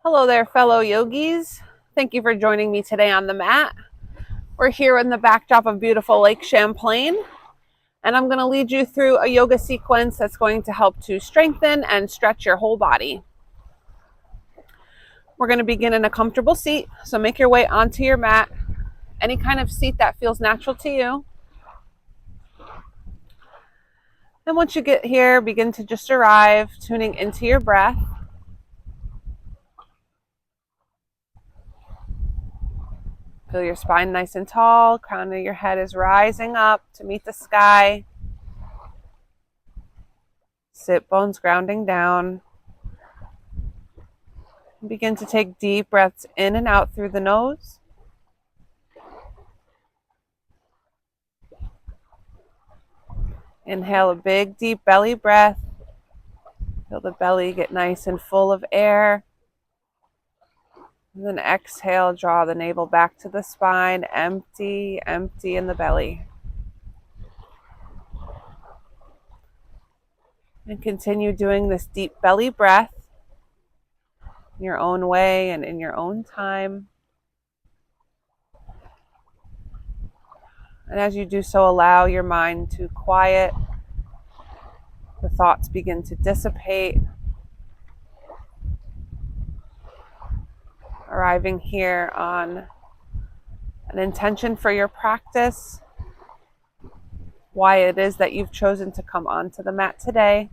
Hello there, fellow yogis. Thank you for joining me today on the mat. We're here in the backdrop of beautiful Lake Champlain, and I'm going to lead you through a yoga sequence that's going to help to strengthen and stretch your whole body. We're going to begin in a comfortable seat, so make your way onto your mat, any kind of seat that feels natural to you. And once you get here, begin to just arrive, tuning into your breath. Feel your spine nice and tall, crown of your head is rising up to meet the sky. Sit bones grounding down. Begin to take deep breaths in and out through the nose. Inhale a big deep belly breath. Feel the belly get nice and full of air. And then exhale, draw the navel back to the spine, empty in the belly. And continue doing this deep belly breath in your own way and in your own time. And as you do so, allow your mind to quiet. The thoughts begin to dissipate. Arriving here on an intention for your practice, why it is that you've chosen to come onto the mat today.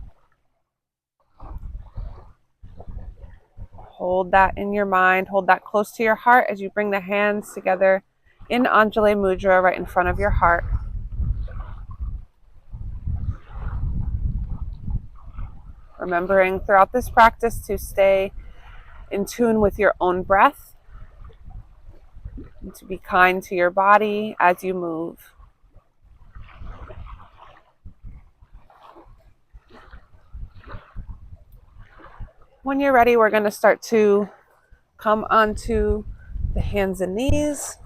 Hold that in your mind, hold that close to your heart as you bring the hands together in Anjali Mudra right in front of your heart. Remembering throughout this practice to stay in tune with your own breath and to be kind to your body as you move. When you're ready, we're going to start to come onto the hands and knees.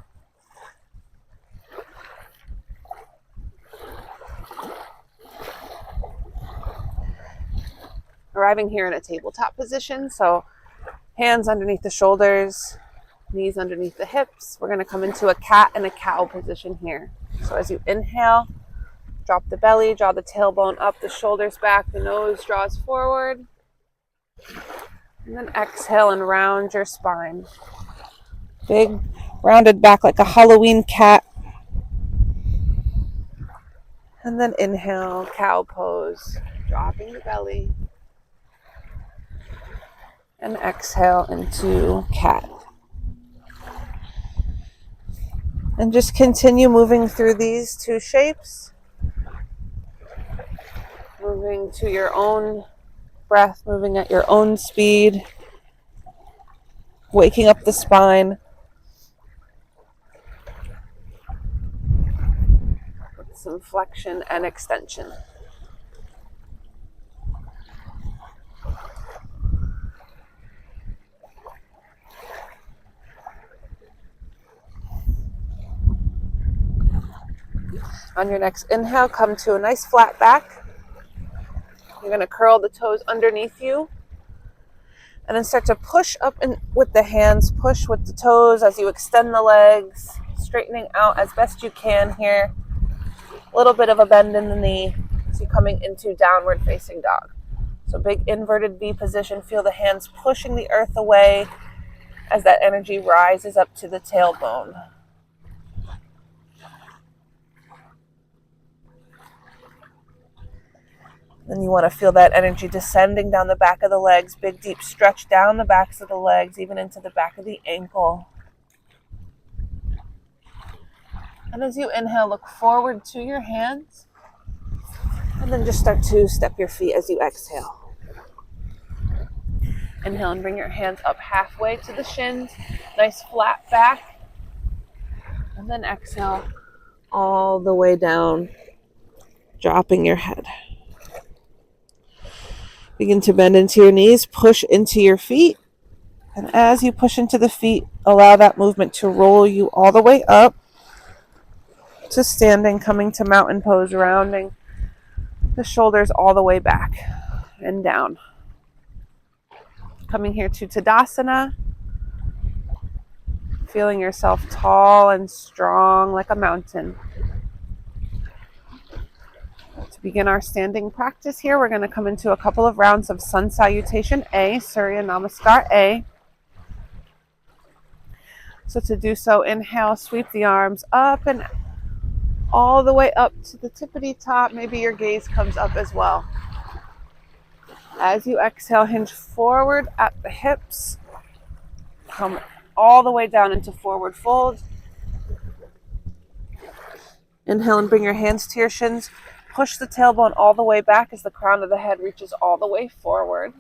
Arriving here in a tabletop position, so hands underneath the shoulders, knees underneath the hips. We're going to come into a cat and a cow position here. So as you inhale, drop the belly, draw the tailbone up, the shoulders back, the nose draws forward. And then exhale and round your spine. Big rounded back like a Halloween cat. And then inhale, cow pose, dropping the belly. And exhale into cat. And just continue moving through these two shapes. Moving to your own breath, moving at your own speed. Waking up the spine. With some flexion and extension. On your next inhale, come to a nice flat back. You're going to curl the toes underneath you. And then start to push up with the hands, push with the toes as you extend the legs, straightening out as best you can here. A little bit of a bend in the knee as you're coming into downward facing dog. So big inverted V position. Feel the hands pushing the earth away as that energy rises up to the tailbone. Then you want to feel that energy descending down the back of the legs. Big deep stretch down the backs of the legs, even into the back of the ankle. And as you inhale, look forward to your hands. And then just start to step your feet as you exhale. Inhale and bring your hands up halfway to the shins. Nice flat back. And then exhale all the way down, dropping your head. Begin to bend into your knees, push into your feet. And as you push into the feet, allow that movement to roll you all the way up to standing, coming to mountain pose, rounding the shoulders all the way back and down. Coming here to Tadasana. Feeling yourself tall and strong like a mountain. To begin our standing practice here, we're going to come into a couple of rounds of Sun Salutation A, Surya Namaskar A. So to do so, inhale, sweep the arms up and all the way up to the tippity top. Maybe your gaze comes up as well. As you exhale, hinge forward at the hips. Come all the way down into forward fold. Inhale and bring your hands to your shins. Push the tailbone all the way back as the crown of the head reaches all the way forward.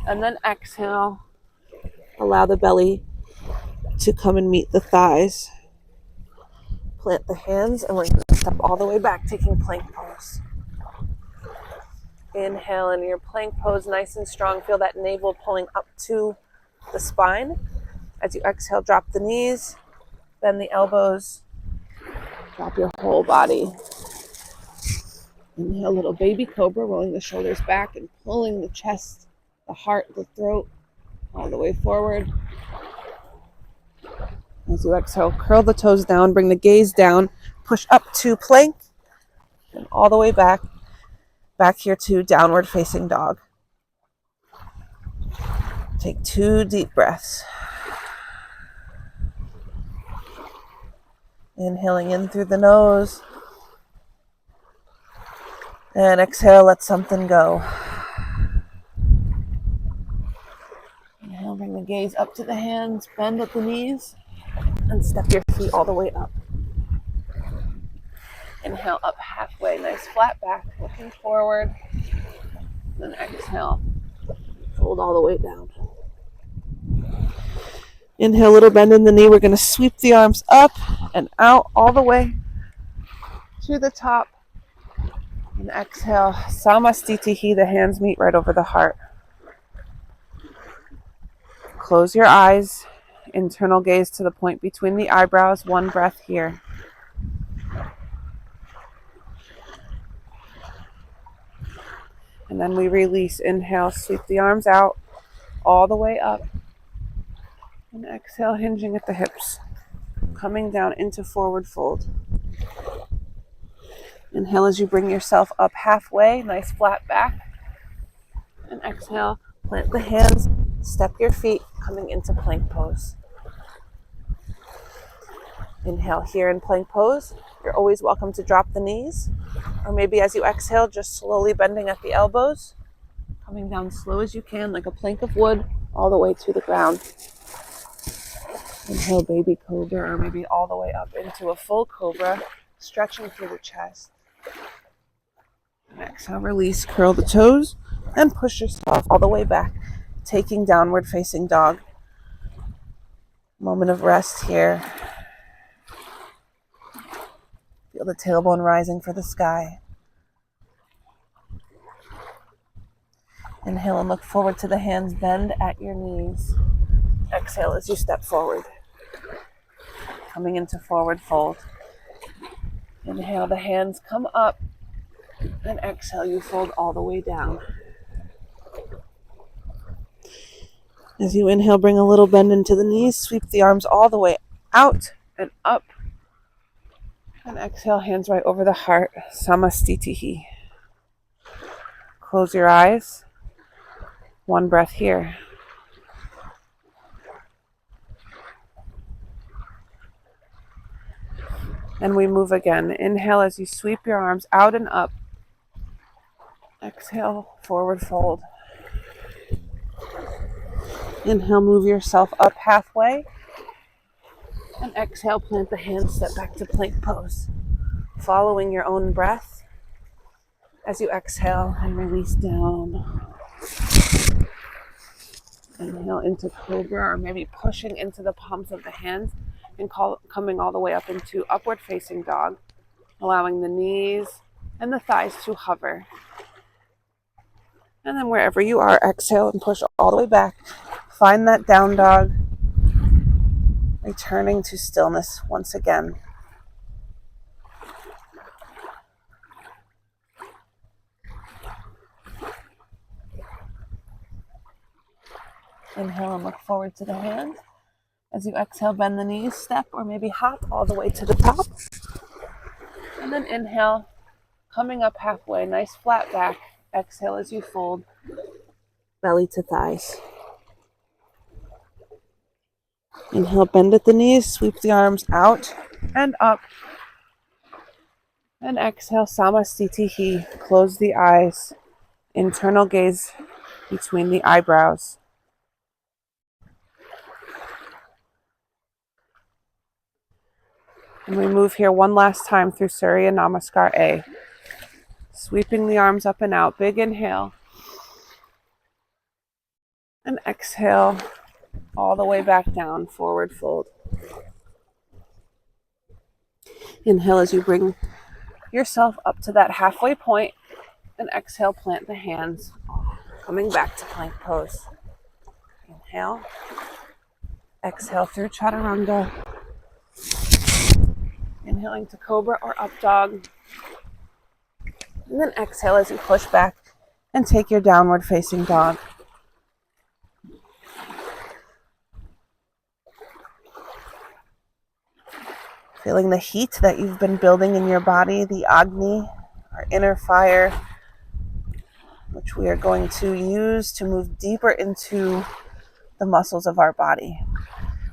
And then exhale. Allow the belly to come and meet the thighs. Plant the hands and we're going to step all the way back, taking plank pose. Inhale in your plank pose, nice and strong. Feel that navel pulling up to the spine. As you exhale, drop the knees, bend the elbows, drop your whole body. Inhale, little baby cobra, rolling the shoulders back and pulling the chest, the heart, the throat, all the way forward. As you exhale, curl the toes down, bring the gaze down, push up to plank, and all the way back here to downward facing dog. Take 2 deep breaths. Inhaling in through the nose. And exhale, let something go. Inhale, bring the gaze up to the hands, bend at the knees, and step your feet all the way up. Inhale, up halfway, nice flat back, looking forward. Then exhale, fold all the way down. Inhale, little bend in the knee. We're going to sweep the arms up and out all the way to the top. And exhale, Samastitihi, the hands meet right over the heart. Close your eyes, internal gaze to the point between the eyebrows, 1 breath here. And then we release. Inhale, sweep the arms out all the way up. And exhale, hinging at the hips, coming down into forward fold. Inhale as you bring yourself up halfway, nice flat back. And exhale, plant the hands, step your feet, coming into plank pose. Inhale here in plank pose. You're always welcome to drop the knees, or maybe as you exhale, just slowly bending at the elbows, coming down slow as you can, like a plank of wood, all the way to the ground. Inhale, baby cobra, or maybe all the way up into a full cobra, stretching through the chest. And exhale, release, curl the toes, and push yourself all the way back, taking downward facing dog. Moment of rest here. Feel the tailbone rising for the sky. Inhale and look forward to the hands, bend at your knees. Exhale as you step forward, coming into forward fold. Inhale, the hands come up, and exhale, you fold all the way down. As you inhale, bring a little bend into the knees, sweep the arms all the way out and up. And exhale, hands right over the heart, Samastitihi. Close your eyes. 1 breath here. And we move again. Inhale as you sweep your arms out and up. Exhale, forward fold. Inhale, move yourself up halfway. And exhale, plant the hands, step back to plank pose. Following your own breath as you exhale and release down. Inhale into cobra, or maybe pushing into the palms of the hands and coming all the way up into upward facing dog, allowing the knees and the thighs to hover. And then wherever you are, exhale and push all the way back. Find that down dog, returning to stillness once again. Inhale and look forward to the hand. As you exhale, bend the knees, step or maybe hop all the way to the top. And then inhale, coming up halfway, nice flat back. Exhale as you fold, belly to thighs. Inhale, bend at the knees, sweep the arms out and up. And exhale, Samastitihi, close the eyes, internal gaze between the eyebrows. And we move here one last time through Surya Namaskar A. Sweeping the arms up and out, big inhale. And exhale, all the way back down, forward fold. Inhale as you bring yourself up to that halfway point, and exhale, plant the hands, coming back to plank pose. Inhale, exhale through chaturanga, inhaling to cobra or up dog, and then exhale as you push back and take your downward facing dog. Feeling the heat that you've been building in your body, the Agni, our inner fire, which we are going to use to move deeper into the muscles of our body.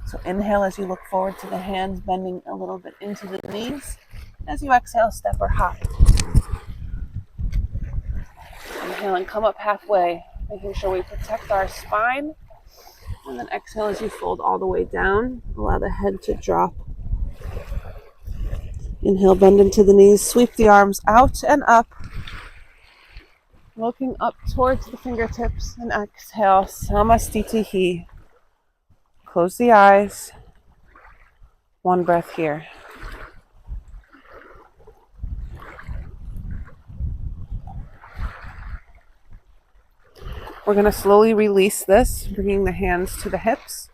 So inhale as you look forward to the hands, bending a little bit into the knees. As you exhale, step or hop. Inhale and come up halfway, making sure we protect our spine. And then exhale as you fold all the way down. Allow the head to drop. Inhale, bend into the knees, sweep the arms out and up. Looking up towards the fingertips, and exhale, Samastitihi. Close the eyes. One breath here. We're going to slowly release this, bringing the hands to the hips.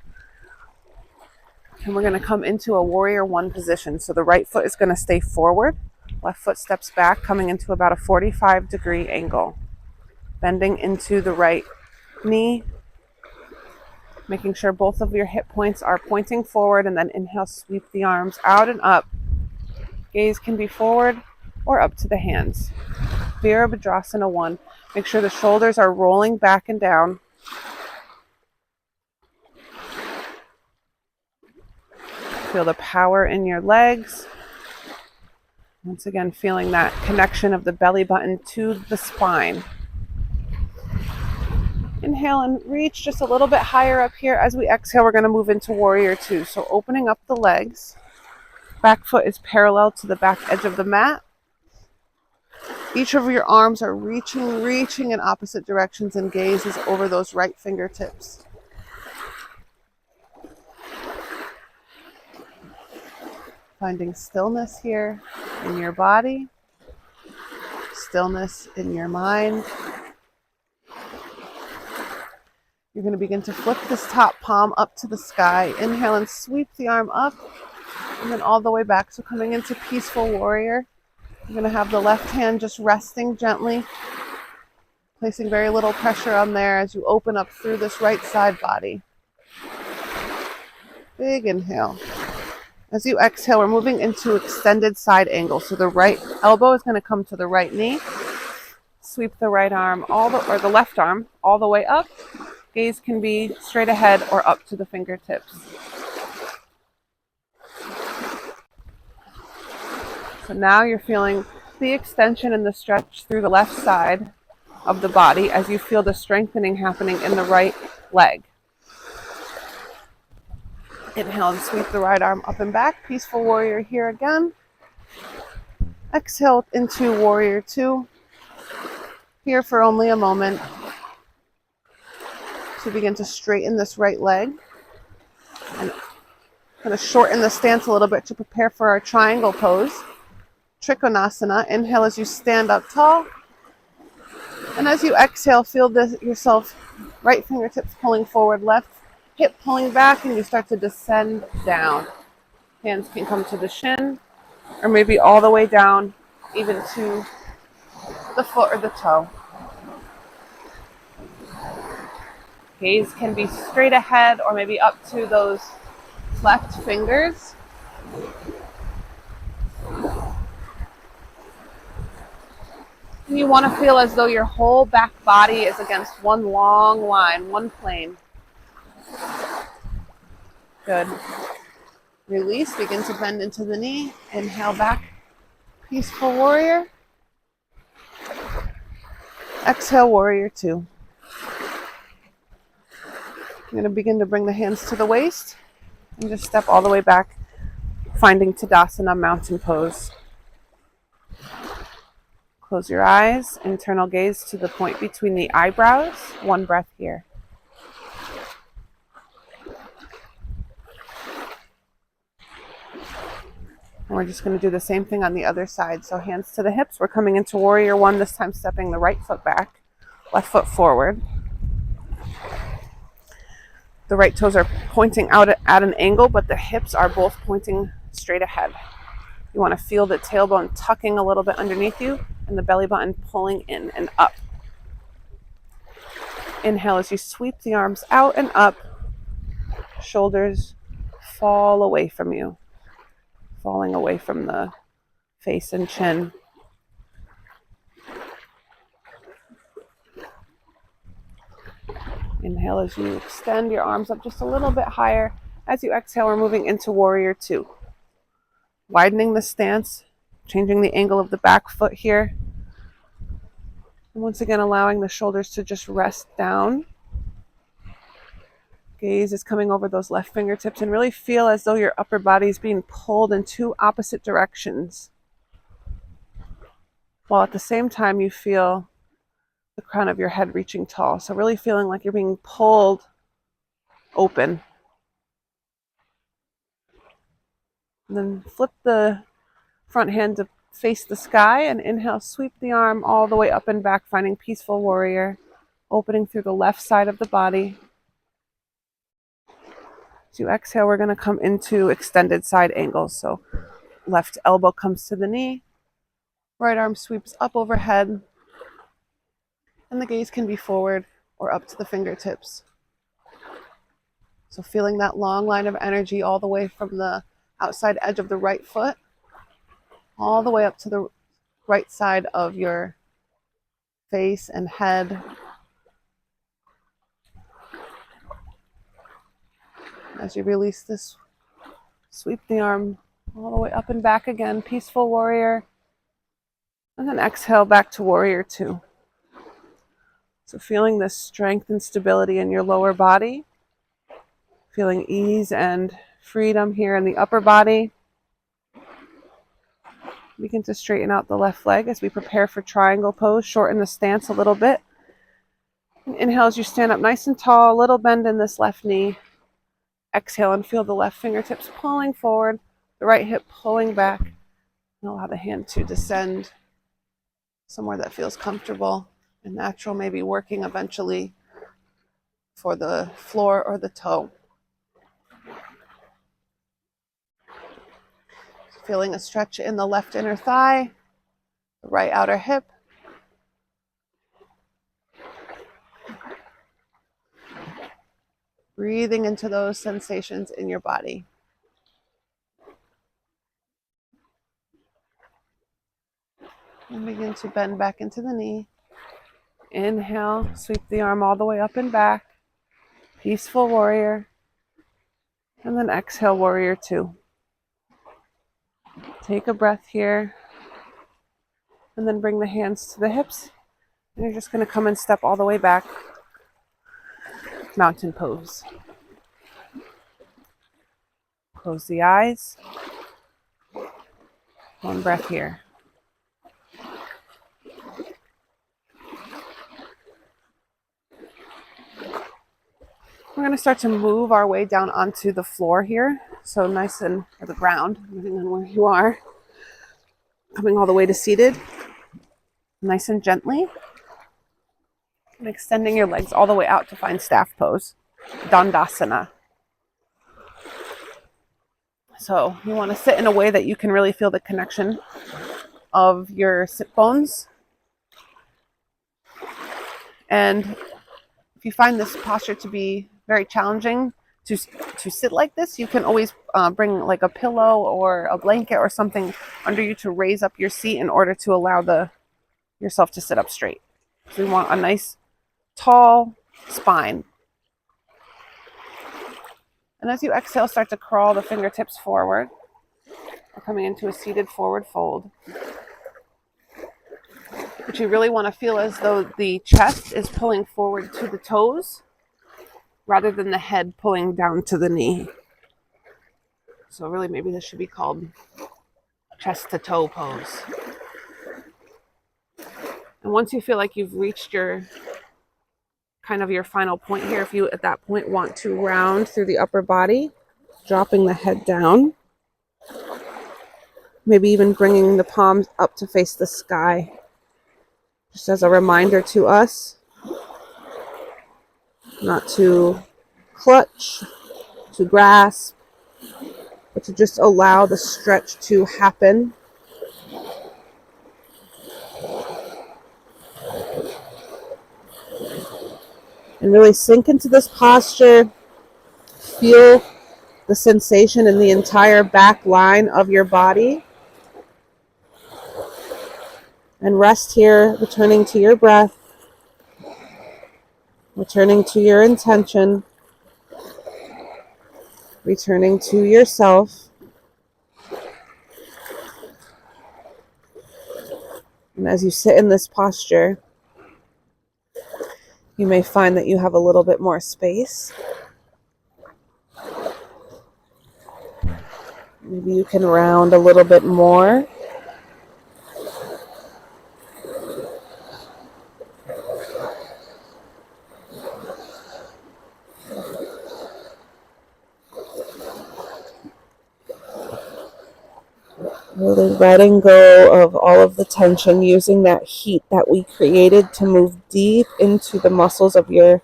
And we're going to come into a warrior one position. So the right foot is going to stay forward. Left foot steps back, coming into about a 45-degree angle. Bending into the right knee. Making sure both of your hip points are pointing forward. And then inhale, sweep the arms out and up. Gaze can be forward or up to the hands. Virabhadrasana 1. Make sure the shoulders are rolling back and down. Feel the power in your legs. Once again, feeling that connection of the belly button to the spine. Inhale and reach just a little bit higher up here. As we exhale, we're going to move into warrior 2. So opening up the legs. Back foot is parallel to the back edge of the mat. Each of your arms are reaching in opposite directions, and gaze is over those right fingertips. Finding stillness here in your body, stillness in your mind. You're going to begin to flip this top palm up to the sky. Inhale and sweep the arm up, and then all the way back. So coming into peaceful warrior. You're going to have the left hand just resting gently, placing very little pressure on there as you open up through this right side body. Big inhale. As you exhale, we're moving into extended side angle. So the right elbow is going to come to the right knee. Sweep the right arm, or the left arm, all the way up. Gaze can be straight ahead or up to the fingertips. So now you're feeling the extension and the stretch through the left side of the body as you feel the strengthening happening in the right leg. Inhale and sweep the right arm up and back. Peaceful warrior here again. Exhale into warrior 2. Here for only a moment to begin to straighten this right leg. And going to shorten the stance a little bit to prepare for our triangle pose. Trikonasana. Inhale as you stand up tall. And as you exhale, feel yourself, right fingertips pulling forward, left hip pulling back, and you start to descend down. Hands can come to the shin, or maybe all the way down, even to the foot or the toe. Gaze can be straight ahead or maybe up to those left fingers. And you want to feel as though your whole back body is against one long line, one plane. Good. Release, begin to bend into the knee. Inhale back, peaceful warrior. Exhale, warrior two. I'm going to begin to bring the hands to the waist and just step all the way back, finding Tadasana, mountain pose. Close your eyes, internal gaze to the point between the eyebrows. One breath here. And we're just going to do the same thing on the other side. So hands to the hips. We're coming into warrior one, this time stepping the right foot back, left foot forward. The right toes are pointing out at an angle, but the hips are both pointing straight ahead. You want to feel the tailbone tucking a little bit underneath you and the belly button pulling in and up. Inhale as you sweep the arms out and up. Shoulders fall away from you, falling away from the face and chin. Inhale as you extend your arms up just a little bit higher. As you exhale, we're moving into warrior two. Widening the stance, changing the angle of the back foot here. And once again, allowing the shoulders to just rest down. Gaze is coming over those left fingertips and really feel as though your upper body is being pulled in two opposite directions. While at the same time you feel the crown of your head reaching tall. So really feeling like you're being pulled open. And then flip the front hand to face the sky and inhale, sweep the arm all the way up and back, finding peaceful warrior, opening through the left side of the body. As you exhale, we're going to come into extended side angles. So left elbow comes to the knee, right arm sweeps up overhead, and the gaze can be forward or up to the fingertips. So feeling that long line of energy all the way from the outside edge of the right foot, all the way up to the right side of your face and head. As you release this, sweep the arm all the way up and back again, peaceful warrior. And then exhale back to warrior two. So feeling this strength and stability in your lower body, feeling ease and freedom here in the upper body. Begin to straighten out the left leg as we prepare for triangle pose. Shorten the stance a little bit. And inhale as you stand up nice and tall, a little bend in this left knee. Exhale and feel the left fingertips pulling forward, the right hip pulling back. And allow the hand to descend somewhere that feels comfortable and natural, maybe working eventually for the floor or the toe. Feeling a stretch in the left inner thigh, the right outer hip. Breathing into those sensations in your body. And begin to bend back into the knee. Inhale, sweep the arm all the way up and back. Peaceful warrior. And then exhale, warrior two. Take a breath here. And then bring the hands to the hips. And you're just going to come and step all the way back. Mountain pose. Close the eyes. One breath here. We're going to start to move our way down onto the floor here. So nice and, or the ground, depending on where you are. Coming all the way to seated. Nice and gently. And extending your legs all the way out to find staff pose. Dandasana. So you want to sit in a way that you can really feel the connection of your sit bones. And If you find this posture to be very challenging to sit like this, you can always bring like a pillow or a blanket or something under you to raise up your seat in order to allow yourself to sit up straight. So we want a nice tall spine. And as you exhale, start to crawl the fingertips forward. We're coming into a seated forward fold. But you really want to feel as though the chest is pulling forward to the toes rather than the head pulling down to the knee. So really maybe this should be called chest to toe pose. And once you feel like you've reached your final point here, if you at that point want to round through the upper body, dropping the head down, maybe even bringing the palms up to face the sky, just as a reminder to us not to clutch, to grasp, but to just allow the stretch to happen. And really sink into this posture. Feel the sensation in the entire back line of your body. And rest here, returning to your breath, returning to your intention, returning to yourself. And as you sit in this posture, you may find that you have a little bit more space. Maybe you can round a little bit more. Really letting go of all of the tension, using that heat that we created to move deep into the muscles of your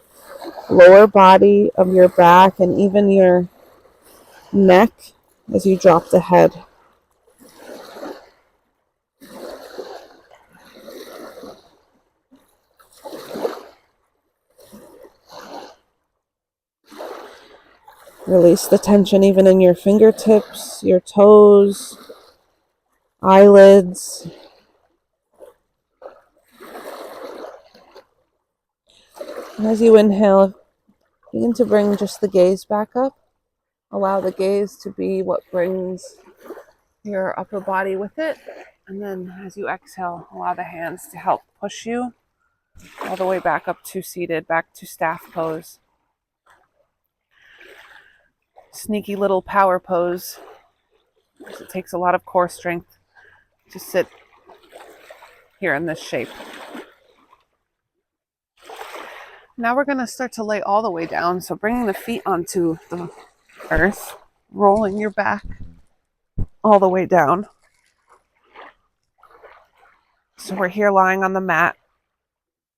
lower body, of your back, and even your neck as you drop the head. Release the tension even in your fingertips, your toes, eyelids. And as you inhale, begin to bring just the gaze back up. Allow the gaze to be what brings your upper body with it. And then as you exhale, allow the hands to help push you all the way back up to seated, back to staff pose. Sneaky little power pose. It takes a lot of core strength to sit here in this shape. Now we're going to start to lay all the way down. So bringing the feet onto the earth, rolling your back all the way down. So we're here lying on the mat,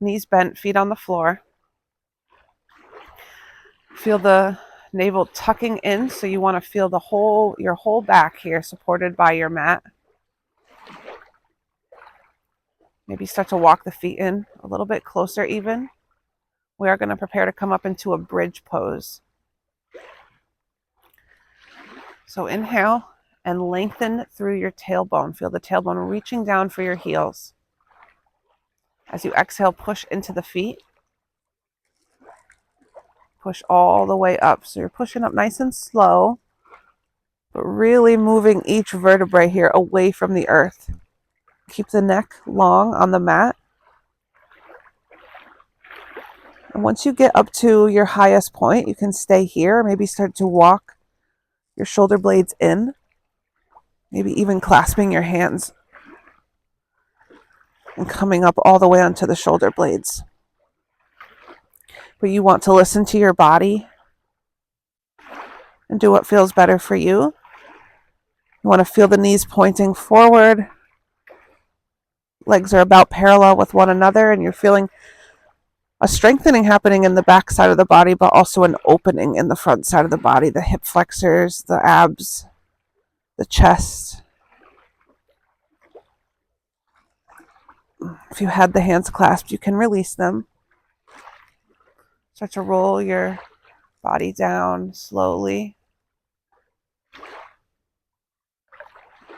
knees bent, feet on the floor. Feel the navel tucking in, so you want to feel your whole back here supported by your mat. Maybe start to walk the feet in a little bit closer even. We are going to prepare to come up into a bridge pose. So inhale and lengthen through your tailbone. Feel the tailbone reaching down for your heels. As you exhale, push into the feet. Push all the way up. So you're pushing up nice and slow, but really moving each vertebrae here away from the earth. Keep the neck long on the mat. And once you get up to your highest point, you can stay here. Maybe start to walk your shoulder blades in. Maybe even clasping your hands and coming up all the way onto the shoulder blades. But you want to listen to your body and do what feels better for you. You want to feel the knees pointing forward. Legs are about parallel with one another, and you're feeling a strengthening happening in the back side of the body, but also an opening in the front side of the body, the hip flexors, the abs, the chest. If you had the hands clasped, you can release them. Start to roll your body down slowly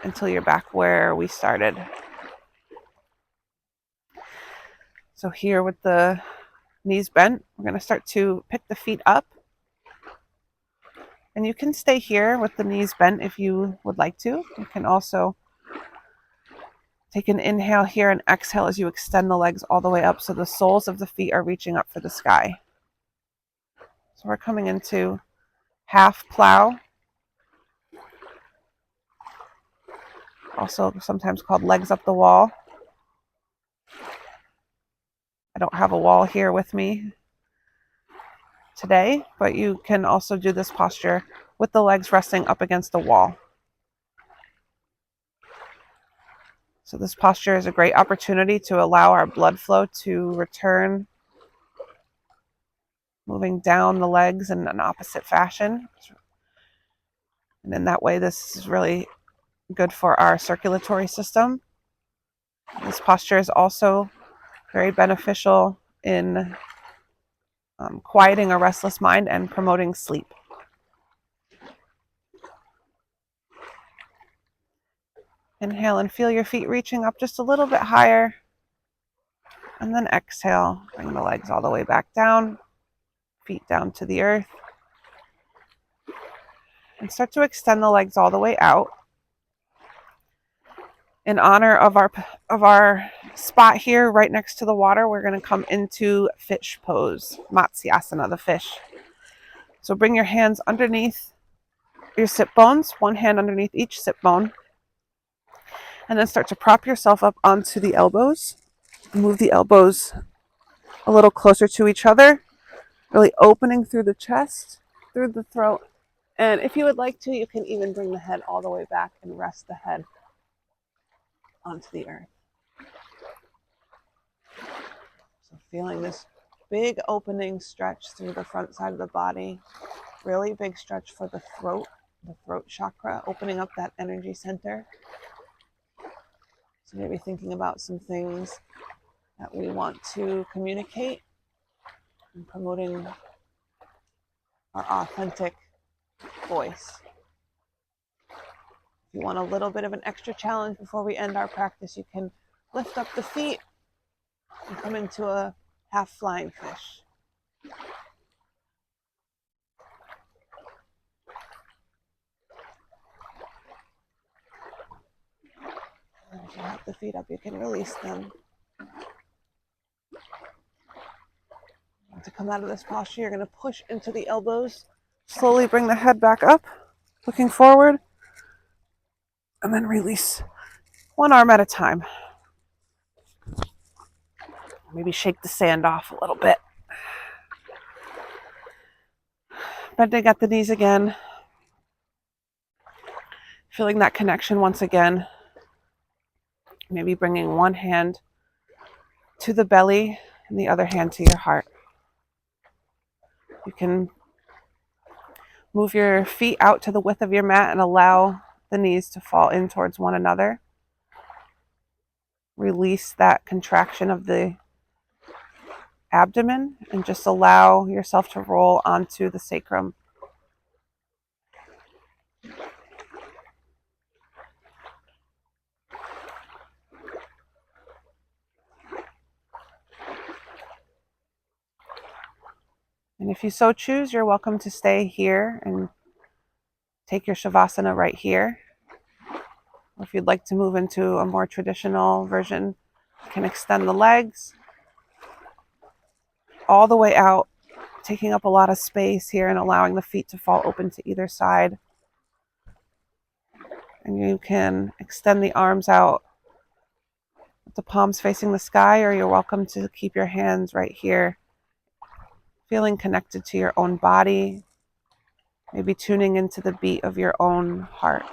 until you're back where we started. So here with the knees bent, we're going to start to pick the feet up. And you can stay here with the knees bent if you would like to. You can also take an inhale here and exhale as you extend the legs all the way up so the soles of the feet are reaching up for the sky. So we're coming into half plow, also sometimes called legs up the wall. I don't have a wall here with me today, but you can also do this posture with the legs resting up against the wall. So this posture is a great opportunity to allow our blood flow to return, moving down the legs in an opposite fashion. And in that way, this is really good for our circulatory system. This posture is also very beneficial in quieting a restless mind and promoting sleep. Inhale and feel your feet reaching up just a little bit higher. And then exhale, bring the legs all the way back down, feet down to the earth. And start to extend the legs all the way out. In honor of our spot here right next to the water, we're going to come into fish pose, Matsyasana, the fish. So bring your hands underneath your sit bones, one hand underneath each sit bone, and then start to prop yourself up onto the elbows. Move the elbows a little closer to each other, really opening through the chest, through the throat. And if you would like to, you can even bring the head all the way back and rest the head onto the earth. So feeling this big opening stretch through the front side of the body, really big stretch for the throat chakra, opening up that energy center. So maybe thinking about some things that we want to communicate and promoting our authentic voice. If you want a little bit of an extra challenge before we end our practice, you can lift up the feet and come into a half flying fish. And if you have the feet up, you can release them. To come out of this posture, you're going to push into the elbows. Slowly bring the head back up, looking forward, and then release one arm at a time. Maybe shake the sand off a little bit. Bending at the knees again. Feeling that connection once again. Maybe bringing one hand to the belly and the other hand to your heart. You can move your feet out to the width of your mat and allow the knees to fall in towards one another. Release that contraction of the abdomen and just allow yourself to roll onto the sacrum. And if you so choose, you're welcome to stay here and take your Shavasana right here. Or if you'd like to move into a more traditional version, you can extend the legs all the way out, taking up a lot of space here and allowing the feet to fall open to either side. And you can extend the arms out with the palms facing the sky, or you're welcome to keep your hands right here, feeling connected to your own body, maybe tuning into the beat of your own heart.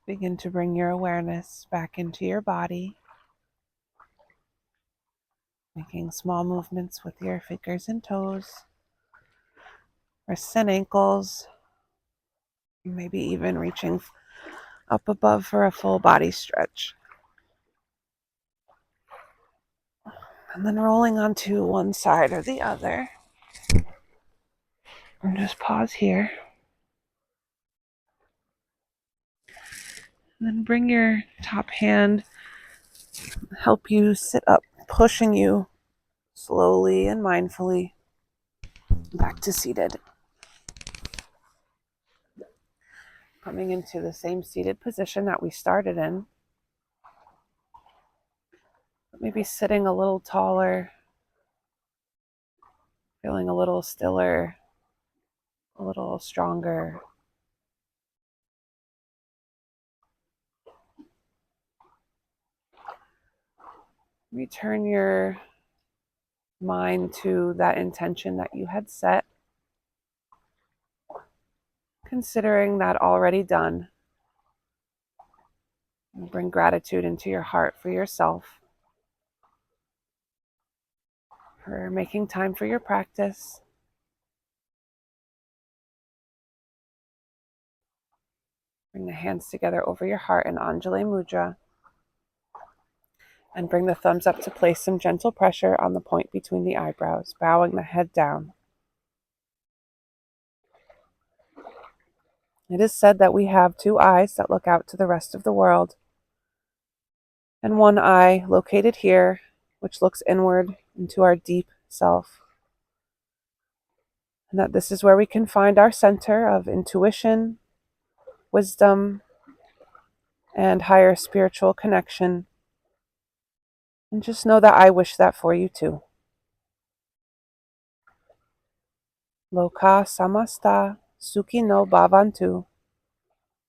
Begin to bring your awareness back into your body, making small movements with your fingers and toes, wrists and ankles, maybe even reaching up above for a full body stretch. And then rolling onto one side or the other. And just pause here. And then bring your top hand, help you sit up, pushing you slowly and mindfully back to seated. Coming into the same seated position that we started in. Maybe sitting a little taller, feeling a little stiller, a little stronger. Return your mind to that intention that you had set, considering that already done. And bring gratitude into your heart for yourself, for making time for your practice. Bring the hands together over your heart in Anjali Mudra. And bring the thumbs up to place some gentle pressure on the point between the eyebrows, bowing the head down. It is said that we have two eyes that look out to the rest of the world, and one eye located here, which looks inward into our deep self. And that this is where we can find our center of intuition, wisdom, and higher spiritual connection. And just know that I wish that for you too. Loka samasta sukhino bhavantu.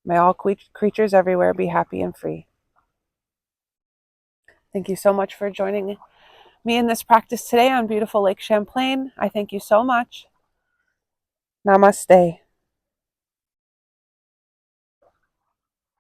May all creatures everywhere be happy and free. Thank you so much for joining me in this practice today on beautiful Lake Champlain. I thank you so much. Namaste.